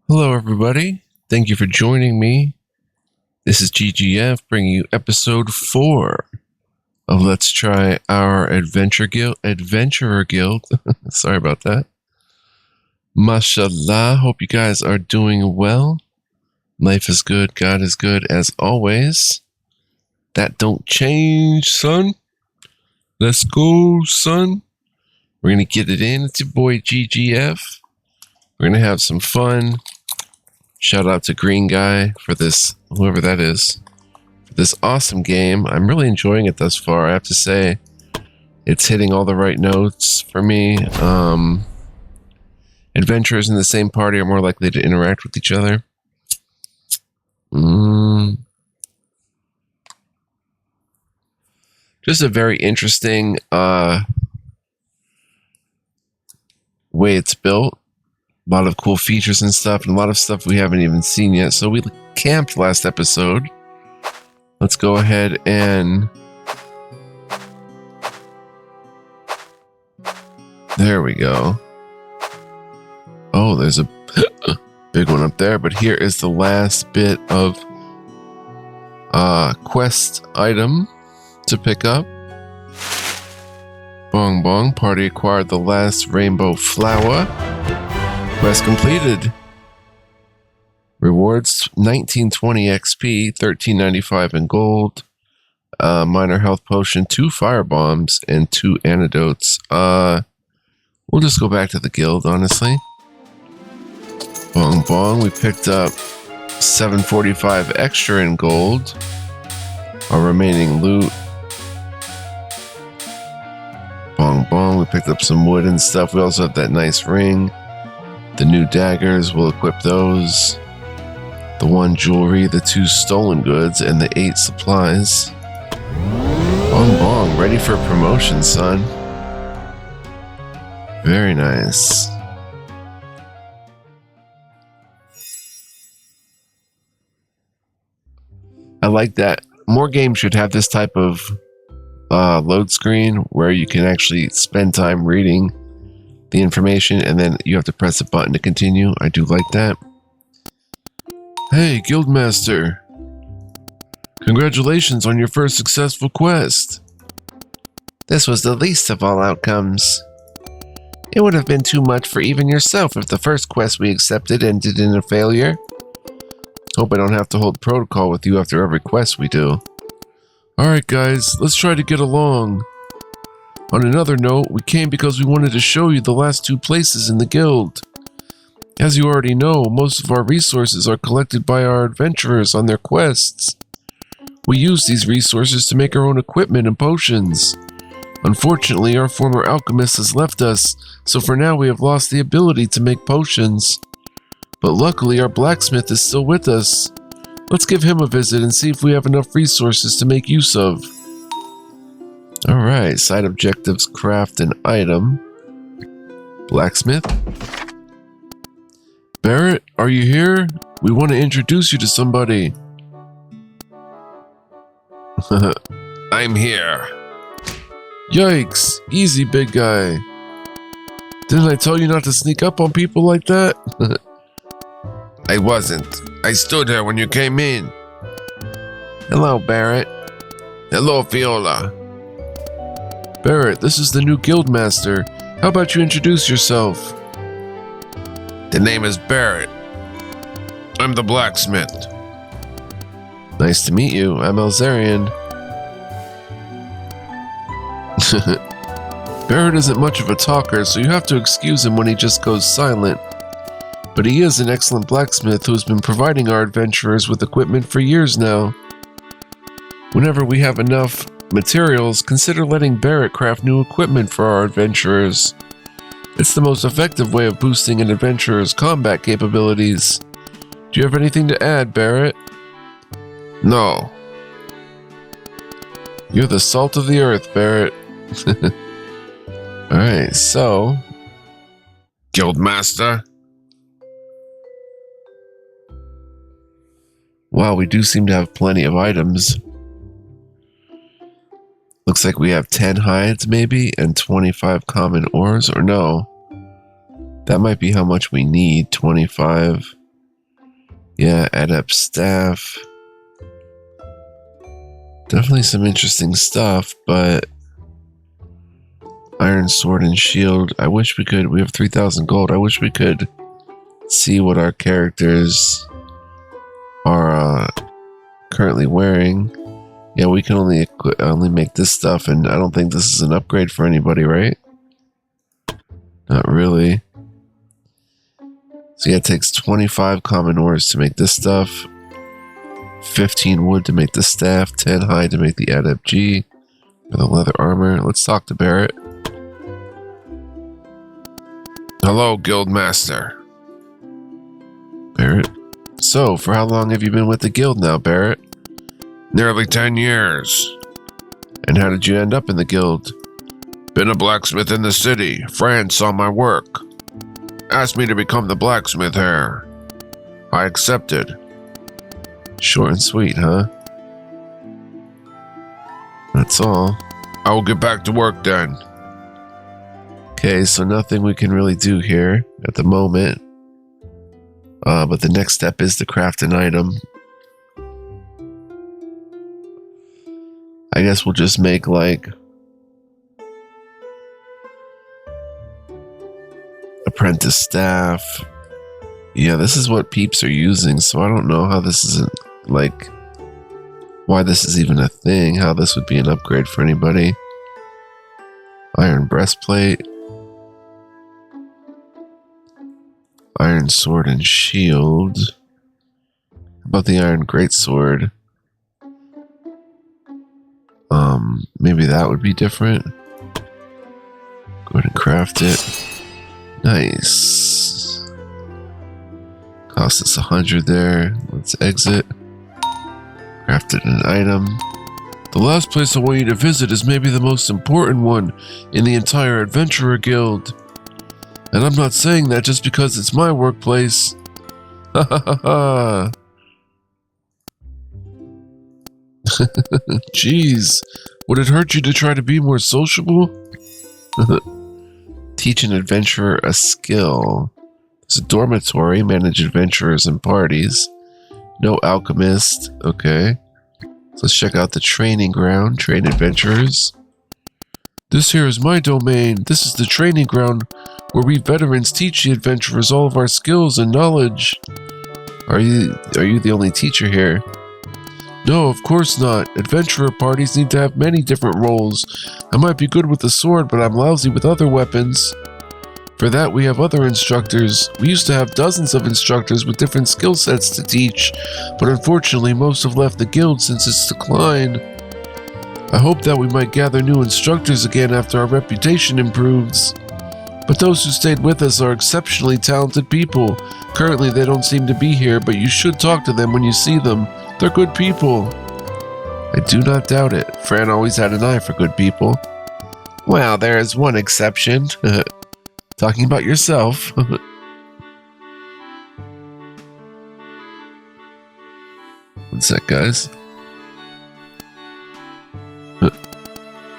Hello, everybody. Thank you for joining me. This is GGF bringing you episode 4 of Let's Try Our Adventurer Guild. Sorry about that. Mashallah. Hope you guys are doing well. Life is good. God is good as always. That don't change, son. Let's go, son. We're going to get it in. It's your boy GGF. We're going to have some fun. Shout out to Green Guy for this, whoever that is, for this awesome game. I'm really enjoying it thus far. I have to say, it's hitting all the right notes for me. Adventurers in the same party are more likely to interact with each other. Just a very interesting way it's built. A lot of cool features and stuff, and a lot of stuff we haven't even seen yet. So we camped last episode. Let's go ahead and... There we go. Oh, there's a big one up there, but here is the last bit of quest item to pick up. Bong bong, party acquired the last rainbow flower. Quest completed. Rewards 1920 XP, 1395 in gold. Minor health potion, 2 fire bombs, and 2 antidotes. We'll just go back to the guild, honestly. Bong bong, we picked up 745 extra in gold. Our remaining loot. Bong bong, we picked up some wood and stuff. We also have that nice ring. The new daggers, we'll equip those. The 1 jewelry, the 2 stolen goods, and the 8 supplies. Bong bong, ready for promotion, son. Very nice. I like that. More games should have this type of load screen where you can actually spend time reading the information, and then you have to press a button to continue. I do like that. Hey, Guildmaster. Congratulations on your first successful quest. This was the least of all outcomes. It would have been too much for even yourself if the first quest we accepted ended in a failure. Hope I don't have to hold protocol with you after every quest we do. Alright guys, let's try to get along. On another note, we came because we wanted to show you the last 2 places in the guild. As you already know, most of our resources are collected by our adventurers on their quests. We use these resources to make our own equipment and potions. Unfortunately, our former alchemist has left us, so for now we have lost the ability to make potions. But luckily, our blacksmith is still with us. Let's give him a visit and see if we have enough resources to make use of. Alright, side objectives, craft an item. Blacksmith. Barrett, are you here? We want to introduce you to somebody. I'm here. Yikes, easy big guy. Didn't I tell you not to sneak up on people like that? I wasn't. I stood here when you came in. Hello, Barrett. Hello, Viola. Barrett, this is the new guildmaster. How about you introduce yourself? The name is Barrett. I'm the blacksmith. Nice to meet you. I'm Elzarian. Barrett isn't much of a talker, so you have to excuse him when he just goes silent. But he is an excellent blacksmith who's been providing our adventurers with equipment for years now. Whenever we have enough materials, consider letting Barrett craft new equipment for our adventurers. It's the most effective way of boosting an adventurer's combat capabilities. Do you have anything to add, Barrett? No. You're the salt of the earth, Barrett. Alright, so... Guildmaster? Wow, we do seem to have plenty of items. Looks like we have 10 hides maybe and 25 common ores, or no. That might be how much we need, 25. Yeah, adept staff. Definitely some interesting stuff, but iron sword and shield. I wish we could. We have 3,000 gold. I wish we could see what our characters are currently wearing. Yeah, we can only make this stuff, and I don't think this is an upgrade for anybody, right? Not really. So yeah, it takes 25 common ores to make this stuff, 15 wood to make the staff, 10 hide to make the adventcha for the leather armor. Let's talk to Barrett. Hello, Guildmaster. Barrett. So, for how long have you been with the guild now, Barrett? Nearly 10 years. And how did you end up in the guild? Been a blacksmith in the city. Friends saw my work. Asked me to become the blacksmith here. I accepted. Short and sweet, huh? That's all. I will get back to work then. Okay, so nothing we can really do here at the moment. But the next step is to craft an item. I guess we'll just make like apprentice staff. Yeah, this is what peeps are using, so I don't know how this isn't like why this is even a thing, how this would be an upgrade for anybody. Iron breastplate. Iron sword and shield. How about the iron greatsword? Maybe that would be different. Go ahead and craft it. Nice. Cost us 100 there. Let's exit. Crafted an item. The last place I want you to visit is maybe the most important one in the entire Adventurer Guild. And I'm not saying that just because it's my workplace. Ha ha ha ha. Jeez, would it hurt you to try to be more sociable? Teach an adventurer a skill. It's a dormitory, manage adventurers and parties. No alchemist. Okay. So let's check out the training ground, train adventurers. This here is my domain. This is the training ground where we veterans teach the adventurers all of our skills and knowledge. Are you the only teacher here? No, of course not. Adventurer parties need to have many different roles. I might be good with the sword, but I'm lousy with other weapons. For that, we have other instructors. We used to have dozens of instructors with different skill sets to teach, but unfortunately most have left the guild since its decline. I hope that we might gather new instructors again after our reputation improves. But those who stayed with us are exceptionally talented people. Currently they don't seem to be here, but you should talk to them when you see them. They're good people. I do not doubt it. Fran always had an eye for good people. Well, there is one exception. Talking about yourself. One sec, guys.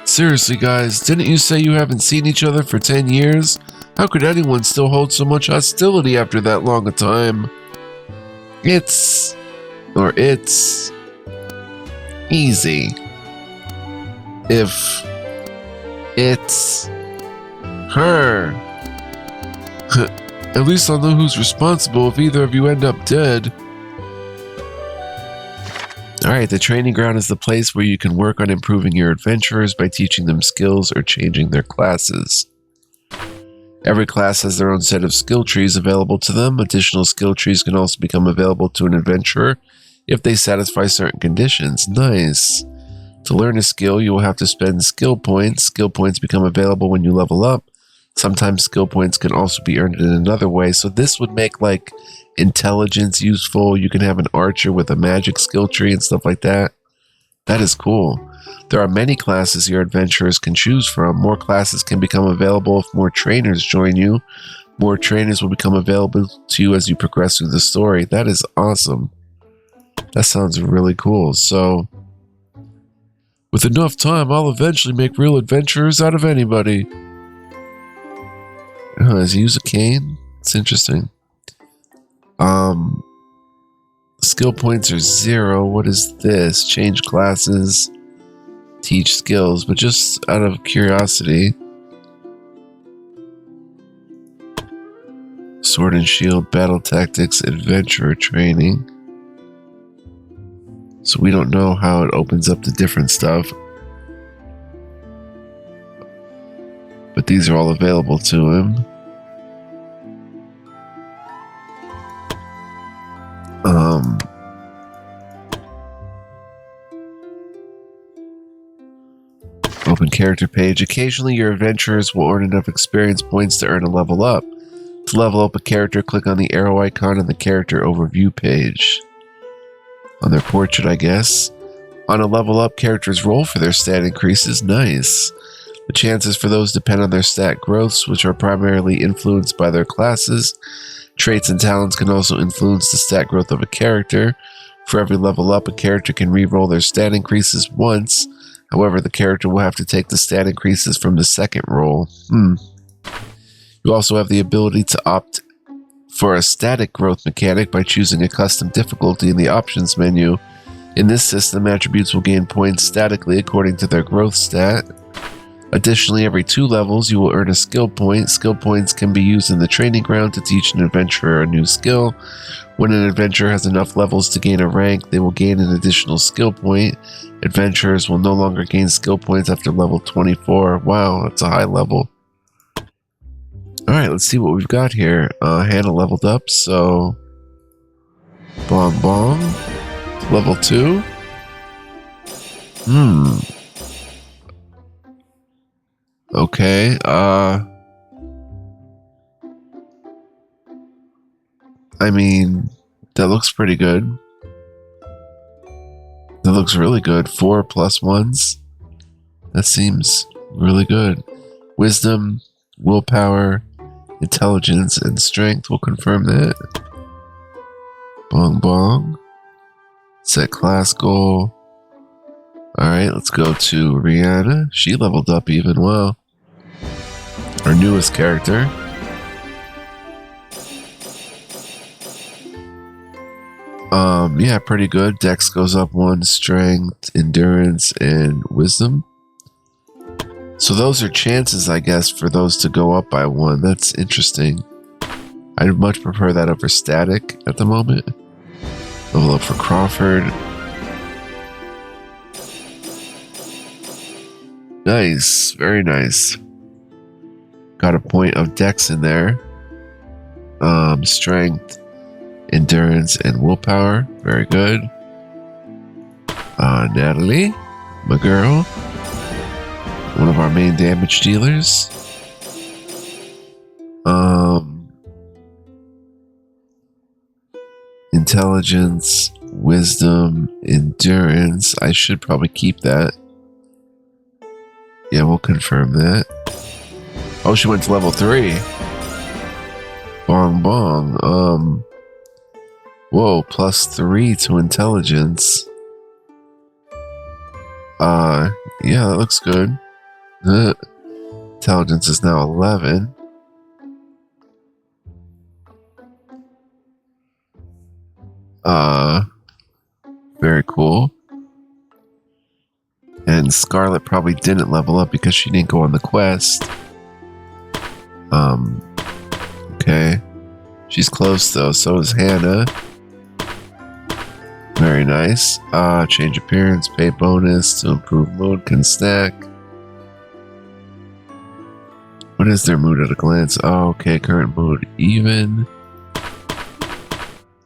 Seriously, guys, didn't you say you haven't seen each other for 10 years? How could anyone still hold so much hostility after that long a time? It's easy. If it's her. At least I'll know who's responsible if either of you end up dead. Alright, the training ground is the place where you can work on improving your adventurers by teaching them skills or changing their classes. Every class has their own set of skill trees available to them. Additional skill trees can also become available to an adventurer if they satisfy certain conditions. Nice. To learn a skill, you will have to spend skill points. Skill points become available when you level up. Sometimes skill points can also be earned in another way. So this would make like intelligence useful. You can have an archer with a magic skill tree and stuff like that. That is cool. There are many classes your adventurers can choose from. More classes can become available if more trainers join you. More trainers will become available to you as you progress through the story. That is awesome. That sounds really cool. So, with enough time, I'll eventually make real adventurers out of anybody. Does he use a cane? It's interesting. Skill points are 0. What is this? Change classes, teach skills, but just out of curiosity. Sword and shield, battle tactics, adventurer training. So we don't know how it opens up to different stuff. But these are all available to him. Open character page. Occasionally your adventurers will earn enough experience points to earn a level up. To level up a character, click on the arrow icon on the character overview page. On their portrait, I guess. On a level up, characters roll for their stat increases. Nice. The chances for those depend on their stat growths, which are primarily influenced by their classes. Traits and talents can also influence the stat growth of a character. For every level up, a character can re-roll their stat increases once. However, the character will have to take the stat increases from the second roll. You also have the ability to opt for a static growth mechanic by choosing a custom difficulty in the options menu. In this system, attributes will gain points statically according to their growth stat. Additionally, every 2 levels, you will earn a skill point. Skill points can be used in the training ground to teach an adventurer a new skill. When an adventurer has enough levels to gain a rank, they will gain an additional skill point. Adventurers will no longer gain skill points after level 24. Wow, that's a high level. Alright, let's see what we've got here. Hannah leveled up, so... Bong Bong. Level 2. Okay, I mean, that looks pretty good. That looks really good. 4 plus 1s. That seems really good. Wisdom, willpower, intelligence, and strength will confirm that. Bong Bong. Set class goal. Alright, let's go to Rihanna. She leveled up even well. Our newest character. Yeah, pretty good. Dex goes up 1, strength, endurance, and wisdom. So those are chances, I guess, for those to go up by 1. That's interesting. I'd much prefer that over static at the moment. Level up for Crawford. Nice, very nice. Got a point of Dex in there. Strength, endurance, and willpower. Very good. Natalie, my girl. One of our main damage dealers. Intelligence, wisdom, endurance. I should probably keep that. Yeah, we'll confirm that. Oh, she went to level 3. Bong Bong. Whoa, plus 3 to intelligence. Yeah, that looks good. Intelligence is now 11. Very cool. And Scarlet probably didn't level up because she didn't go on the quest. Okay. She's close though, so is Hannah. Very nice. Change appearance, pay bonus to improve mood, can stack. What is their mood at a glance? Oh, okay, current mood even.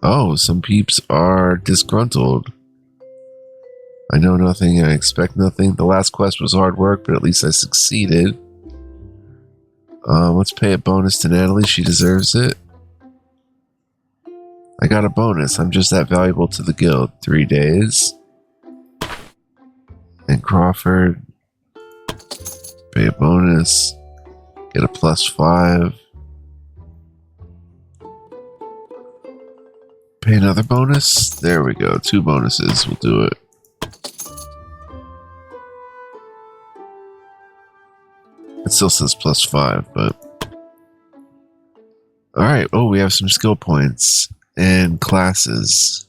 Oh, some peeps are disgruntled. I know nothing, I expect nothing. The last quest was hard work, but at least I succeeded. Let's pay a bonus to Natalie, she deserves it. I got a bonus, I'm just that valuable to the guild. 3 days. And Crawford. Pay a bonus. Get a +5. Pay another bonus. There we go. 2 bonuses. We'll do it. It still says +5, but... Alright. Oh, we have some skill points. And classes.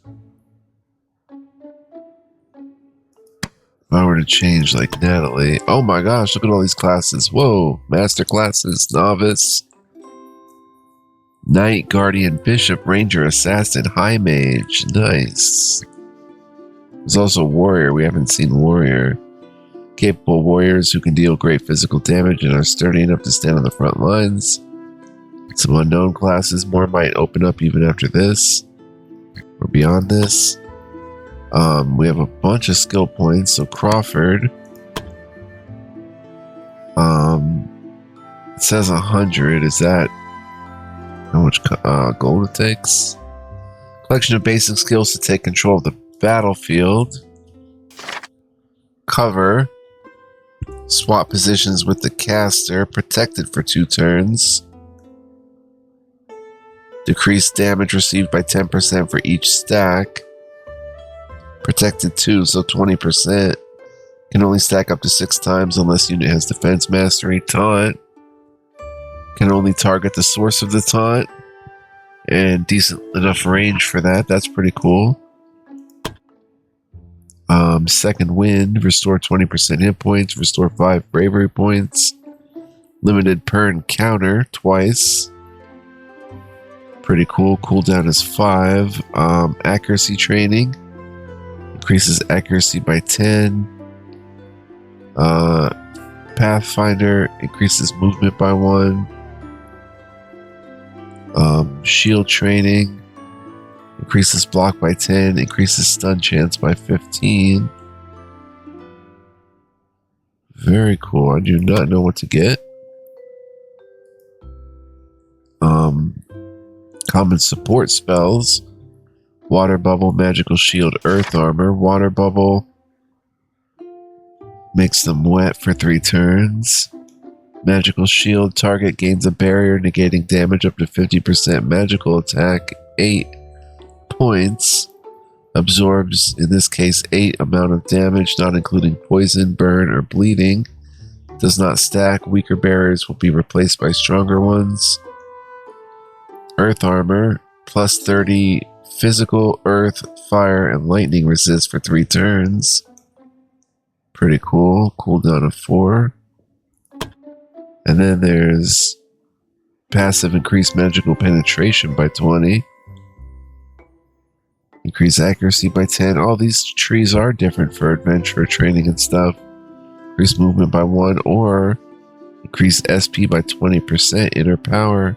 If I were to change like Natalie. Oh my gosh, look at all these classes. Whoa, master classes, novice, knight, guardian, bishop, ranger, assassin, high mage. Nice. There's also warrior. We haven't seen warrior. Capable warriors who can deal great physical damage and are sturdy enough to stand on the front lines. Some unknown classes. More might open up even after this or beyond this. We have a bunch of skill points. So Crawford, it says 100. Is that how much gold it takes? Collection of basic skills to take control of the battlefield. Cover. Swap positions with the caster. Protected for 2 turns. Decrease damage received by 10% for each stack. Protected 2, so 20%. Can only stack up to 6 times unless unit has defense mastery. Taunt. Can only target the source of the taunt. And decent enough range for that. That's pretty cool. Second wind. Restore 20% hit points. Restore 5 bravery points. Limited per encounter twice. Pretty cool. Cooldown is 5. Accuracy training. Increases accuracy by 10. Pathfinder increases movement by 1. Shield training increases block by 10. Increases stun chance by 15. Very cool. I do not know what to get. Common support spells. Water bubble, magical shield, earth armor. Water bubble makes them wet for 3 turns. Magical shield, target gains a barrier negating damage up to 50%. Magical attack, 8 points. Absorbs, in this case, 8 amount of damage, not including poison, burn, or bleeding. Does not stack. Weaker barriers will be replaced by stronger ones. Earth armor, plus 30 physical, earth, fire, and lightning resist for 3 turns. Pretty cool. Cooldown of 4. And then there's passive increased magical penetration by 20. Increase accuracy by 10. All these trees are different for adventure training and stuff. Increase movement by 1 or increase SP by 20%. Inner power.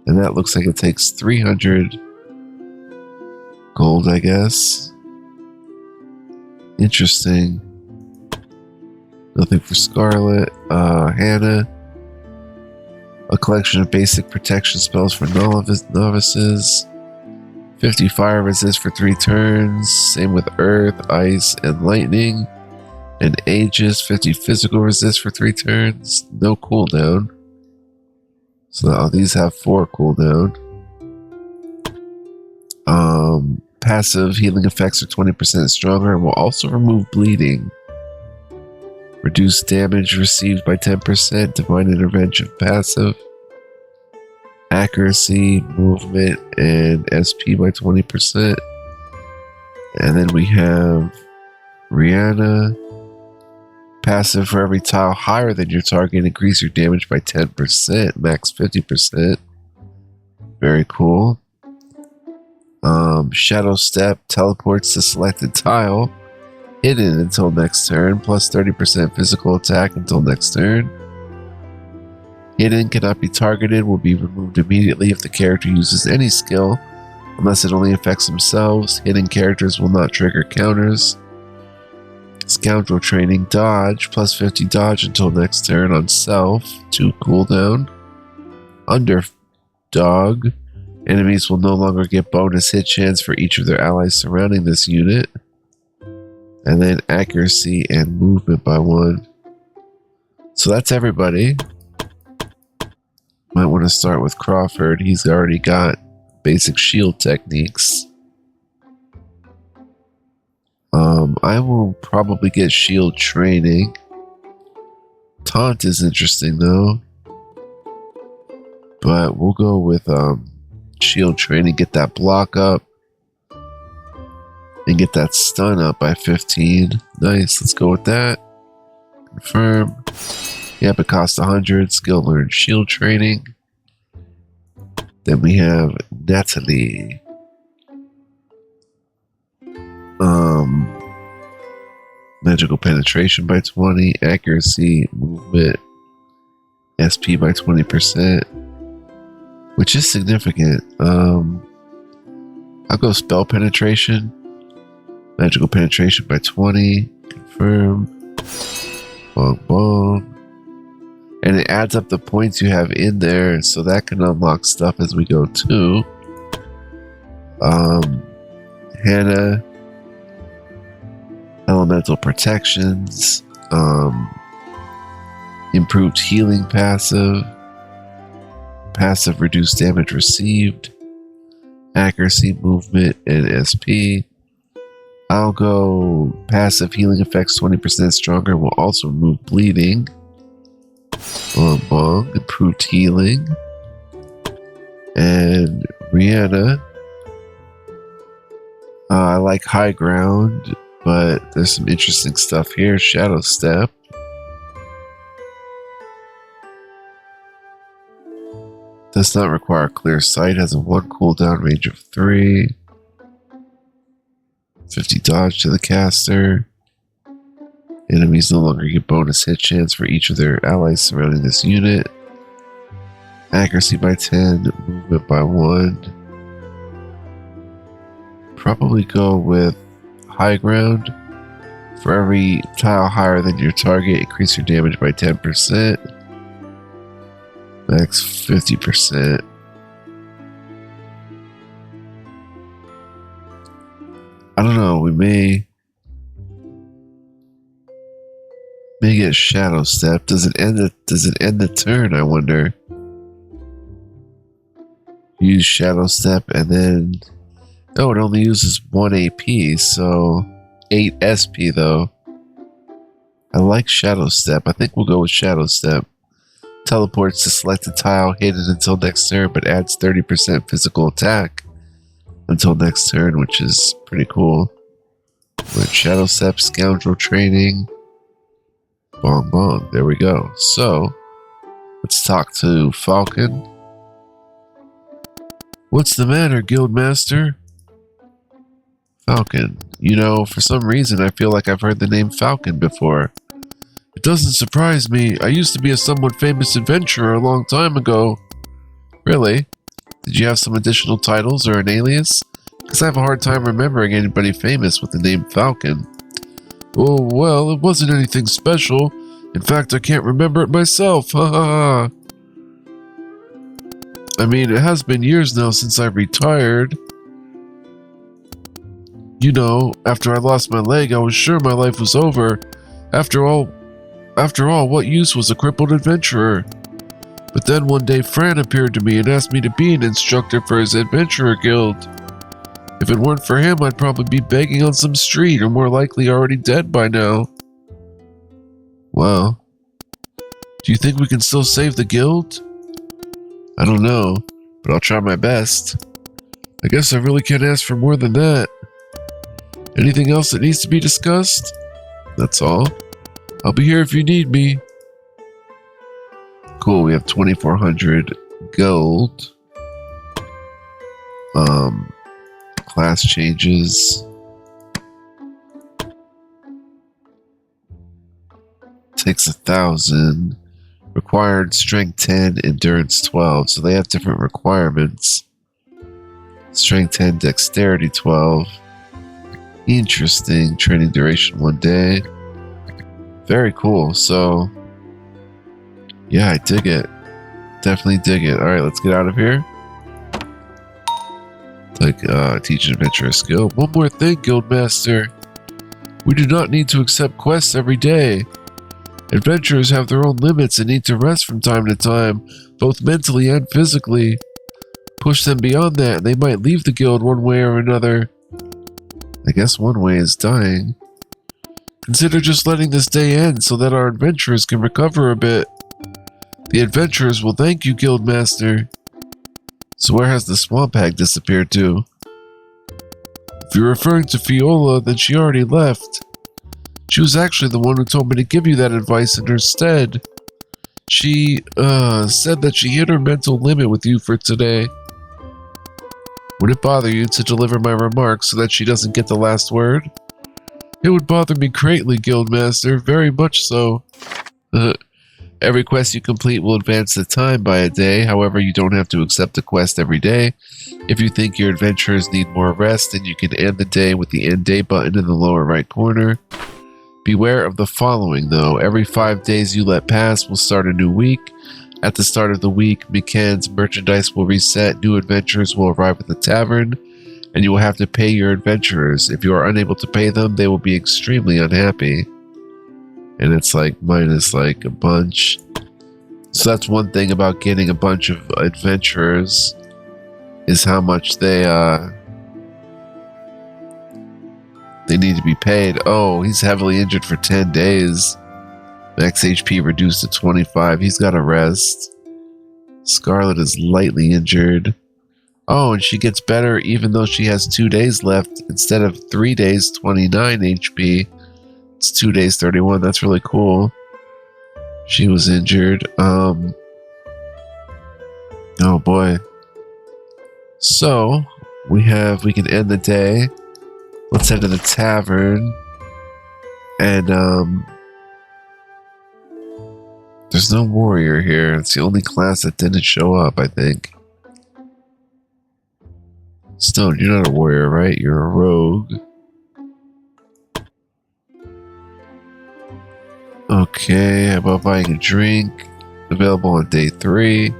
And that looks like it takes 300 gold, I guess. Interesting. Nothing for Scarlet. Hannah. A collection of basic protection spells for novices. 50 fire resist for 3 turns. Same with earth, ice, and lightning. And Aegis, 50 physical resist for 3 turns. No cooldown. So these have 4 cooldown. Passive healing effects are 20% stronger and will also remove bleeding. Reduce damage received by 10%. Divine intervention passive. Accuracy, movement, and SP by 20%. And then we have Rihanna. Passive for every tile higher than your target, increase your damage by 10%, max 50%. Very cool. Shadow Step teleports to selected tile, hidden until next turn, plus 30% physical attack until next turn. Hidden cannot be targeted, will be removed immediately if the character uses any skill, unless it only affects themselves. Hidden characters will not trigger counters. Scoundrel training, dodge, plus 50 dodge until next turn on self, 2 cooldown. Underdog, enemies will no longer get bonus hit chance for each of their allies surrounding this unit. And then accuracy and movement by 1. So that's everybody. Might want to start with Crawford. He's already got basic shield techniques. I will probably get shield training. Taunt is interesting though. But we'll go with shield training, get that block up. And get that stun up by 15. Nice, let's go with that. Confirm. Yep, it costs 100. Skill learn shield training. Then we have Natalie. Magical penetration by 20, accuracy, movement, SP by 20%, which is significant. I'll go spell penetration, magical penetration by 20, confirm, bong bong. And it adds up the points you have in there, so that can unlock stuff as we go too. Hannah, elemental protections, improved healing passive, passive reduced damage received, accuracy, movement, and SP. I'll go passive healing effects 20% stronger, will also remove bleeding. Bong bong, improved healing. And Rihanna, I like high ground, but there's some interesting stuff here. Shadow step. Does not require clear sight, has a 1 cooldown range of 3. 50 dodge to the caster. Enemies no longer get bonus hit chance for each of their allies surrounding this unit. Accuracy by 10, movement by 1. Probably go with high ground. For every tile higher than your target, increase your damage by 10%. Max 50%. I don't know, we may get shadow step. Does it end the turn, I wonder? Use shadow step and then oh, it only uses 1 AP, so 8 SP though. I like shadow step. I think we'll go with shadow step. Teleports to selected tile hidden until next turn, but adds 30% physical attack until next turn, which is pretty cool. With shadow step, scoundrel training. Bong bong. There we go. So let's talk to Falcon. What's the matter, Guildmaster? Falcon. You know, for some reason I feel like I've heard the name Falcon before. It doesn't surprise me. I used to be a somewhat famous adventurer a long time ago. Really? Did you have some additional titles or an alias? Because I have a hard time remembering anybody famous with the name Falcon. Oh, well, it wasn't anything special. In fact, I can't remember it myself. Ha ha ha. I mean, it has been years now since I retired. You know, after I lost my leg, I was sure my life was over. After all, what use was a crippled adventurer? But then one day Fran appeared to me and asked me to be an instructor for his adventurer guild. If it weren't for him, I'd probably be begging on some street or more likely already dead by now. Well, do you think we can still save the guild? I don't know, but I'll try my best. I guess I really can't ask for more than that. Anything else that needs to be discussed? That's all. I'll be here if you need me. Cool, we have 2,400 gold. Class changes. Takes 1,000. Required strength 10, endurance 12. So they have different requirements. Strength 10, dexterity 12. Interesting. Training duration 1 day. Very cool. So, yeah, I dig it. Definitely dig it. Alright, let's get out of here. Like, teach an adventurer skill. One more thing, Guildmaster. We do not need to accept quests every day. Adventurers have their own limits and need to rest from time to time, both mentally and physically. Push them beyond that, and they might leave the guild one way or another. I guess one way is dying. Consider just letting this day end so that our adventurers can recover a bit. The adventurers will thank you, Guildmaster. So where has the swamp hag disappeared to? If you're referring to Fiola, then she already left. She was actually the one who told me to give you that advice in her stead. She, said that she hit her mental limit with you for today. Would it bother you to deliver my remarks so that she doesn't get the last word? It would bother me greatly, Guildmaster, very much so. Every quest you complete will advance the time by a day. However, you don't have to accept a quest every day. If you think your adventurers need more rest, then you can end the day with the end day button in the lower right corner. Beware of the following, though. Every 5 days you let pass will start a new week. At the start of the week, Mikan's merchandise will reset, new adventurers will arrive at the tavern, and you will have to pay your adventurers. If you are unable to pay them, they will be extremely unhappy. And it's like minus like a bunch. So that's one thing about getting a bunch of adventurers, is how much they need to be paid. Oh, he's heavily injured for 10 days. Max HP reduced to 25. He's got to rest. Scarlet is lightly injured. Oh, and she gets better even though she has 2 days left. Instead of 3 days, 29 HP. It's 2 days, 31. That's really cool. She was injured. Oh boy. So, we can end the day. Let's head to the tavern. And, there's no warrior here. It's the only class that didn't show up, I think. Stone, you're not a warrior, right? You're a rogue. Okay, how about buying a drink? Available on day 3.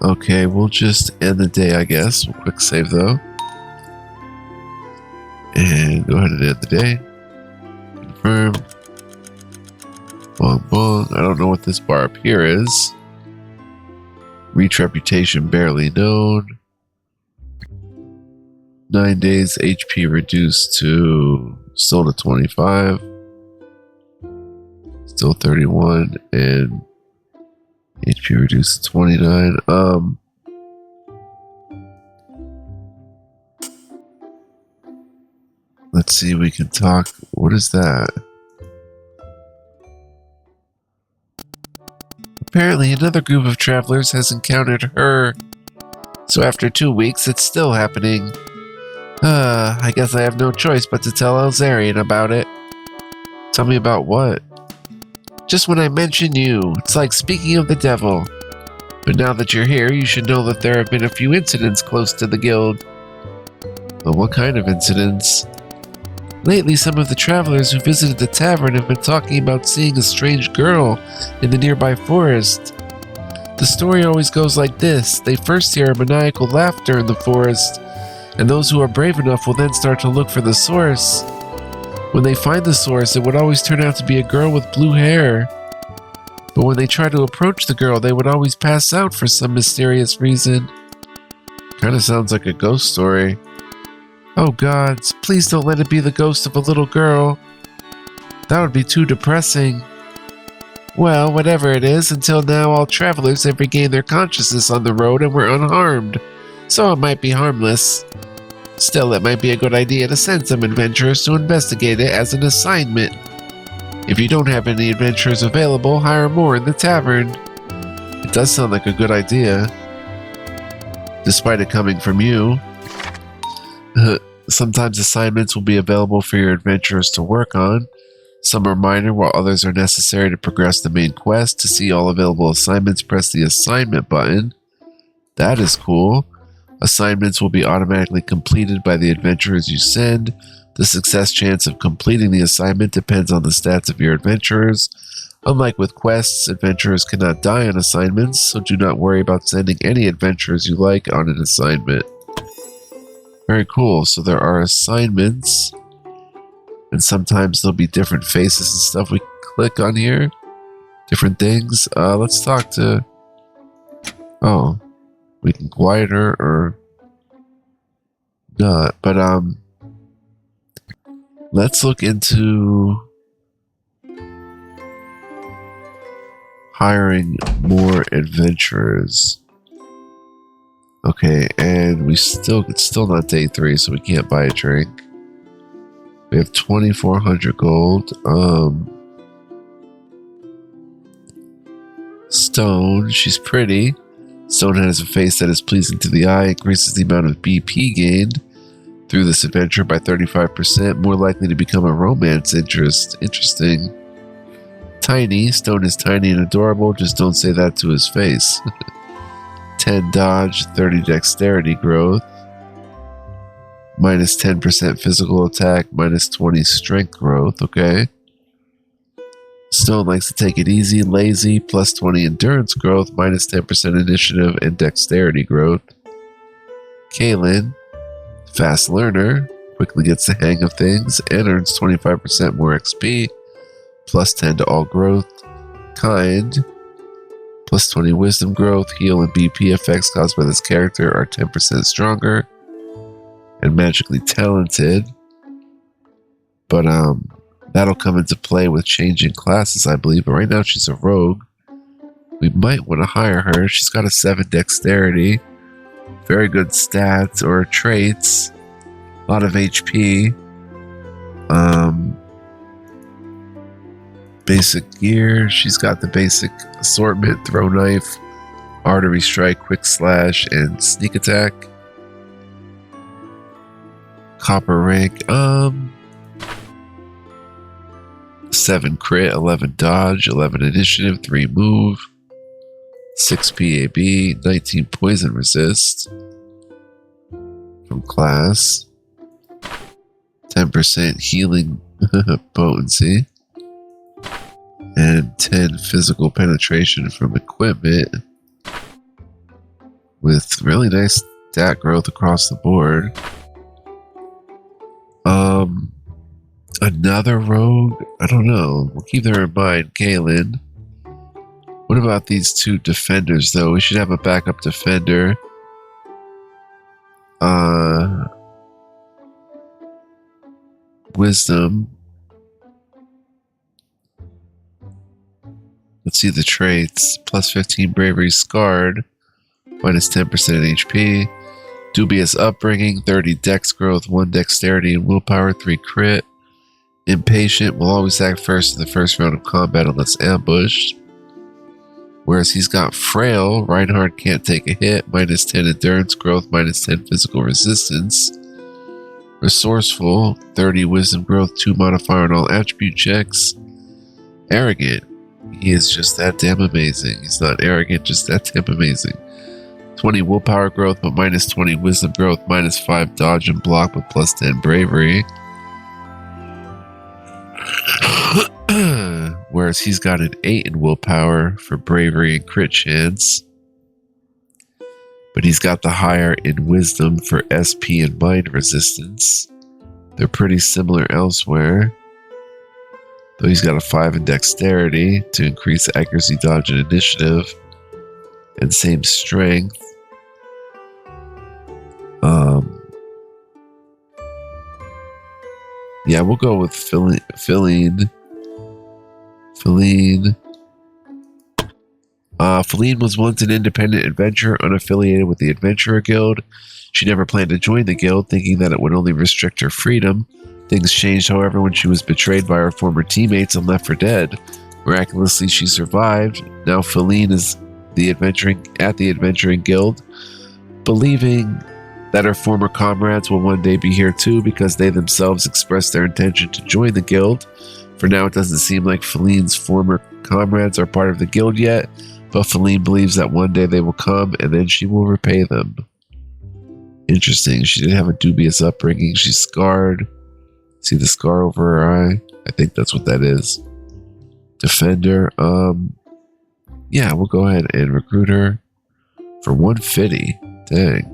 Okay, we'll just end the day, I guess. We'll quick save, though. And go ahead and end the day. Confirm. Bong bong. I don't know what this bar up here is. Reach reputation barely known. 9 days HP reduced to still to 25. Still 31 and HP reduced to 29. Let's see, we can talk. What is that? Apparently, another group of travelers has encountered her. So after 2 weeks, it's still happening. I guess I have no choice but to tell Elzarian about it. Tell me about what? Just when I mention you, it's like speaking of the devil. But now that you're here, you should know that there have been a few incidents close to the guild. Well, what kind of incidents? Lately, some of the travelers who visited the tavern have been talking about seeing a strange girl in the nearby forest. The story always goes like this. They first hear a maniacal laughter in the forest, and those who are brave enough will then start to look for the source. When they find the source, it would always turn out to be a girl with blue hair. But when they try to approach the girl, they would always pass out for some mysterious reason. Kinda sounds like a ghost story. Oh gods, please don't let it be the ghost of a little girl. That would be too depressing. Well, whatever it is, until now all travelers have regained their consciousness on the road and were unharmed. So it might be harmless. Still, it might be a good idea to send some adventurers to investigate it as an assignment. If you don't have any adventurers available, hire more in the tavern. It does sound like a good idea. Despite it coming from you. Sometimes assignments will be available for your adventurers to work on. Some are minor, while others are necessary to progress the main quest. To see all available assignments, press the assignment button. That is cool. Assignments will be automatically completed by the adventurers you send. The success chance of completing the assignment depends on the stats of your adventurers. Unlike with quests, adventurers cannot die on assignments, so do not worry about sending any adventurers you like on an assignment. Very cool. So there are assignments, and sometimes there'll be different faces and stuff we can click on here. Different things. Let's talk to... Oh, we can quiet her or not. But let's look into hiring more adventurers. Okay, and it's still not day 3, so we can't buy a drink. We have 2,400 gold. Stone, she's pretty. Stone has a face that is pleasing to the eye, increases the amount of BP gained through this adventure by 35%, more likely to become a romance interest. Interesting. Tiny, Stone is tiny and adorable, just don't say that to his face. 10 dodge, 30 dexterity growth, minus 10% physical attack, minus 20 strength growth, okay. Stone likes to take it easy, lazy, plus 20 endurance growth, minus 10% initiative and dexterity growth. Kaylin, fast learner, quickly gets the hang of things and earns 25% more XP, plus 10 to all growth. Kind, plus 20 wisdom growth, heal and BP effects caused by this character are 10% stronger. And magically talented, but that'll come into play with changing classes, I believe. But right now she's a rogue. We might want to hire her. She's got a 7 dexterity, very good stats or traits, a lot of HP. Basic gear, she's got the basic assortment: throw knife, artery strike, quick slash, and sneak attack. Copper rank, 7 crit, 11 dodge, 11 initiative, 3 move, 6 PAB, 19 poison resist from class, 10% healing potency, and 10 physical penetration from equipment, with really nice stat growth across the board. Another rogue? I don't know. We'll keep her in mind, Kaylin. What about these 2 defenders, though? We should have a backup defender. Wisdom. Let's see the traits. Plus 15 bravery, scarred. Minus 10% HP. Dubious upbringing, 30 dex growth, 1 dexterity and willpower, 3 crit. Impatient, will always act first in the first round of combat unless ambushed. Whereas he's got frail, Reinhardt can't take a hit, minus 10 endurance growth, minus 10 physical resistance. Resourceful, 30 wisdom growth, 2 modifier on all attribute checks. Arrogant, he is just that damn amazing. He's not arrogant, just that damn amazing. 20 willpower growth, but minus 20 wisdom growth, minus 5 dodge and block, but plus 10 bravery. Whereas he's got an 8 in willpower for bravery and crit chance. But he's got the higher in wisdom for SP and mind resistance. They're pretty similar elsewhere. Though he's got a 5 in dexterity to increase accuracy, dodge, and initiative. And same strength. Yeah, we'll go with Feline. Feline was once an independent adventurer unaffiliated with the Adventurer Guild. She never planned to join the guild, thinking that it would only restrict her freedom. Things changed, however, when she was betrayed by her former teammates and left for dead. Miraculously, she survived. Now Feline is at the Adventuring Guild, believing that her former comrades will one day be here too, because they themselves expressed their intention to join the guild. For now, it doesn't seem like Feline's former comrades are part of the guild yet, but Feline believes that one day they will come, and then she will repay them. Interesting. She did have a dubious upbringing. She's scarred. See the scar over her eye? I think that's what that is. Defender. Yeah, we'll go ahead and recruit her for 150. Dang.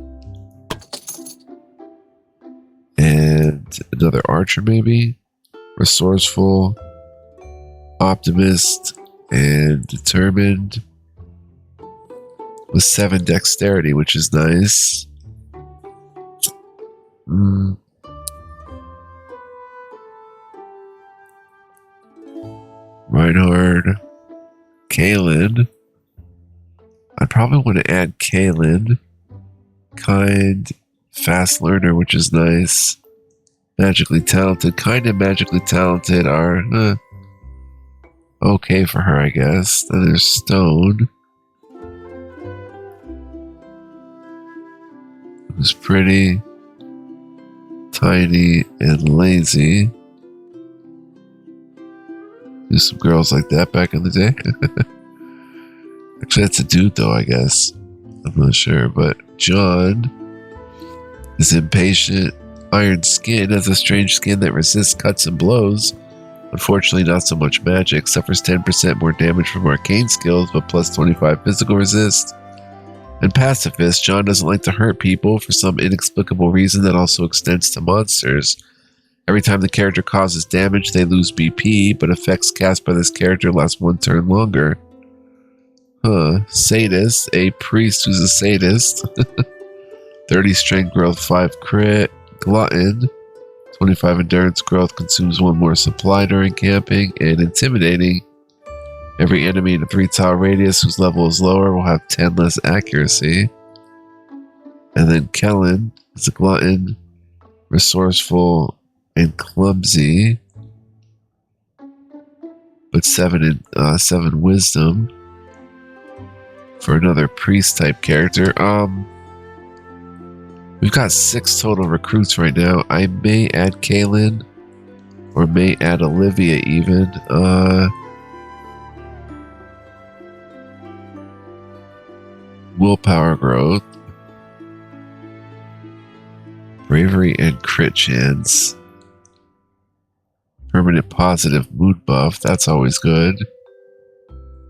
And another archer, maybe? Resourceful, optimist, and determined. With 7 dexterity, which is nice. Reinhard. Kaylin. I'd probably want to add Kaylin. Kind. Fast learner, which is nice. Magically talented, kind of magically talented are okay for her, I guess. Then there's Stone. Who's pretty, tiny, and lazy. There's some girls like that back in the day. Actually, that's a dude, though, I guess. I'm not sure, but John is impatient. Iron Skin has a strange skin that resists cuts and blows. Unfortunately, not so much magic. Suffers 10% more damage from arcane skills, but plus 25 physical resist. And Pacifist, John doesn't like to hurt people for some inexplicable reason that also extends to monsters. Every time the character causes damage, they lose BP, but effects cast by this character last one turn longer. Sadist, a priest who's a sadist. 30 strength growth, 5 crit. Glutton, 25 endurance growth, consumes 1 more supply during camping. And intimidating, every enemy in a 3-tile radius whose level is lower will have 10 less accuracy. And then Kellen is a glutton, resourceful, and clumsy, but 7 wisdom for another priest type character. We've got 6 total recruits right now. I may add Kaylin, or may add Olivia even. Willpower growth, bravery and crit chance, permanent positive mood buff. That's always good.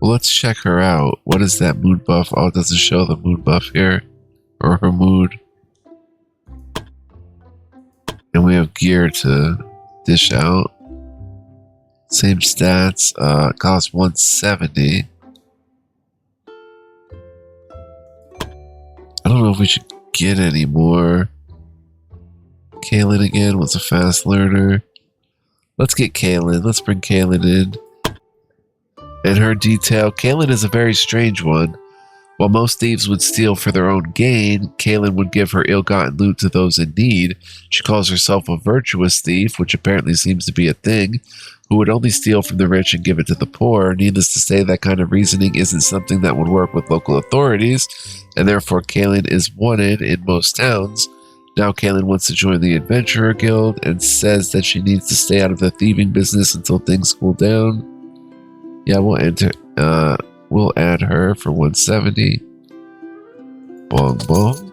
Well, let's check her out. What is that mood buff? Oh, it doesn't show the mood buff here, or her mood. And we have gear to dish out. Same stats. Cost 170. I don't know if we should get any more. Kaylin again was a fast learner. Let's get Kaylin. Let's bring Kaylin in. And her detail. Kaylin is a very strange one. While most thieves would steal for their own gain, Kaylin would give her ill-gotten loot to those in need. She calls herself a virtuous thief, which apparently seems to be a thing, who would only steal from the rich and give it to the poor. Needless to say, that kind of reasoning isn't something that would work with local authorities, and therefore Kaylin is wanted in most towns. Now Kaylin wants to join the Adventurer Guild and says that she needs to stay out of the thieving business until things cool down. Yeah, we'll add her for 170. Bong bong.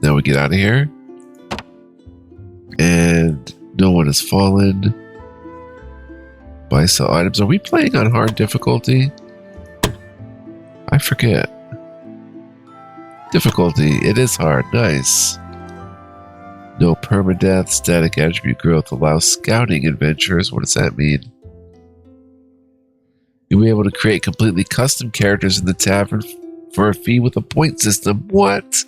Now we get out of here. And no one has fallen. Buy sell items. Are we playing on hard difficulty? I forget. Difficulty. It is hard. Nice. No permadeath. Static attribute growth allows scouting adventures. What does that mean? You'll be able to create completely custom characters in the tavern for a fee with a point system. What?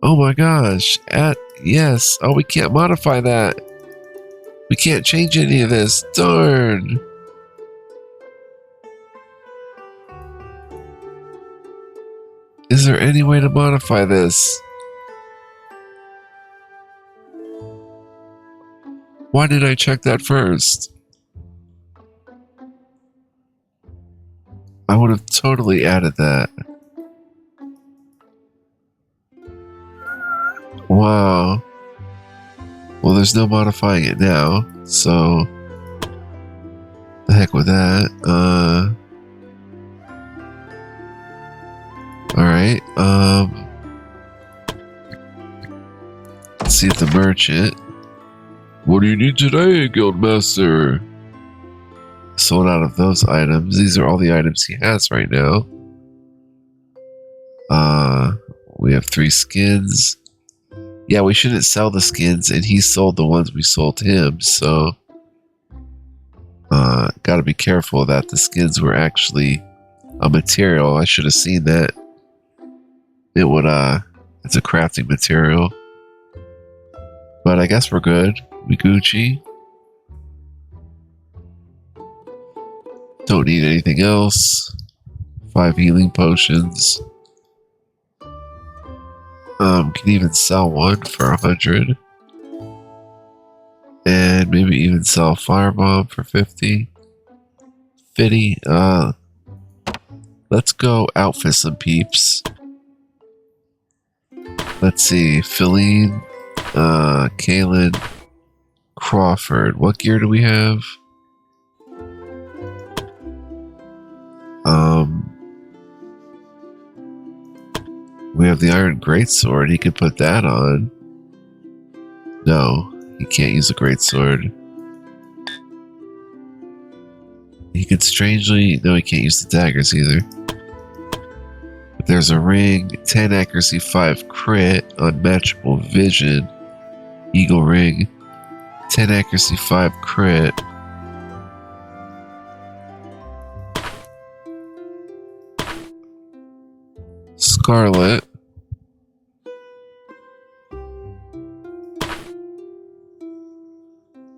Oh my gosh. Yes. Oh, we can't modify that. We can't change any of this. Darn. Is there any way to modify this? Why did I check that first? I would have totally added that. Wow. Well, there's no modifying it now, so the heck with that. Alright, let's see if the merchant. What do you need today, Guildmaster? Sold out of those items. These are all the items he has right now. We have 3 skins. Yeah, we shouldn't sell the skins, and he sold the ones we sold him, so gotta be careful that the skins were actually a material. I should have seen that. It would it's a crafting material. But I guess we're good. We Gucci. Don't need anything else. 5 healing potions. Can even sell one for 100. Maybe even sell a firebomb for 50. 50. Let's go outfit some peeps. Let's see. Feline, Kaylin, Crawford. What gear do we have? We have the Iron Greatsword. He could put that on. No, he can't use a Greatsword. He could strangely... No, he can't use the daggers either. But there's a ring, 10 accuracy, 5 crit, unmatchable vision, eagle ring, 10 accuracy, 5 crit. Scarlet.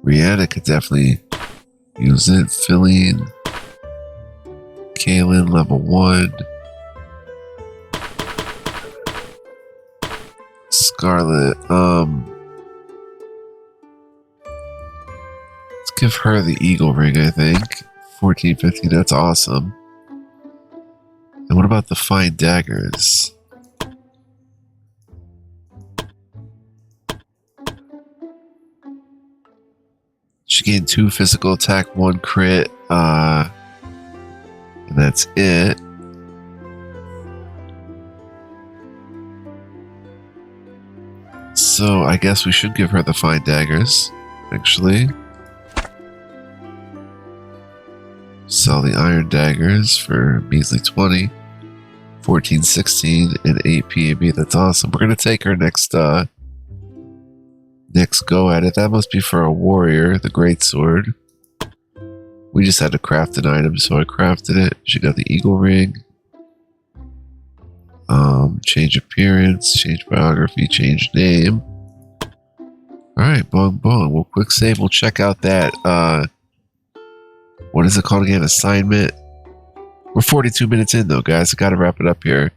Rihanna could definitely use it. Feline. Kaylin, level 1. Scarlet. Let's give her the eagle ring, I think. 14, 15, that's awesome. And what about the fine daggers? She gained 2 physical attack, 1 crit, and that's it. So I guess we should give her the fine daggers, actually. Sell the iron daggers for measly 20, 14, 16, and 8 PAB. That's awesome. We're going to take her next go at it. That must be for a warrior, the greatsword. We just had to craft an item, so I crafted it. She got the eagle ring. Change appearance, change biography, change name. Alright, bong bong. We'll quick save. We'll check out that, what is it called again? Assignment. We're 42 minutes in though, guys. I gotta wrap it up here.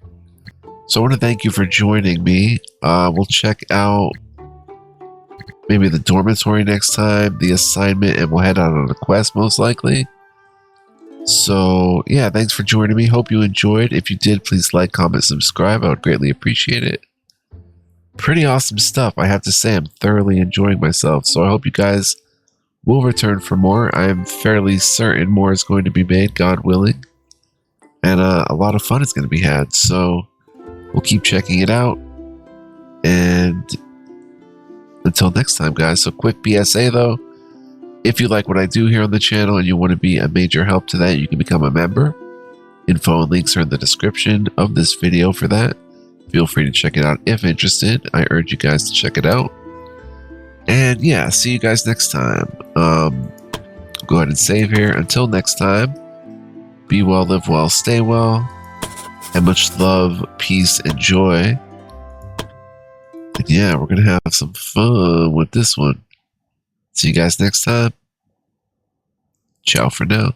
So I want to thank you for joining me. We'll check out maybe the dormitory next time, the assignment, and we'll head out on a quest most likely. So yeah, thanks for joining me. Hope you enjoyed. If you did, please like, comment, subscribe. I would greatly appreciate it. Pretty awesome stuff, I have to say. I'm thoroughly enjoying myself. So I hope you guys will return for more. I am fairly certain more is going to be made, God willing. And a lot of fun is going to be had. So we'll keep checking it out. And until next time, guys. So quick PSA though. If you like what I do here on the channel and you want to be a major help to that, you can become a member. Info and links are in the description of this video for that. Feel free to check it out if interested. I urge you guys to check it out. And yeah, see you guys next time. Go ahead and save here. Until next time, be well, live well, stay well, and much love, peace, and joy. And yeah, we're going to have some fun with this one. See you guys next time. Ciao for now.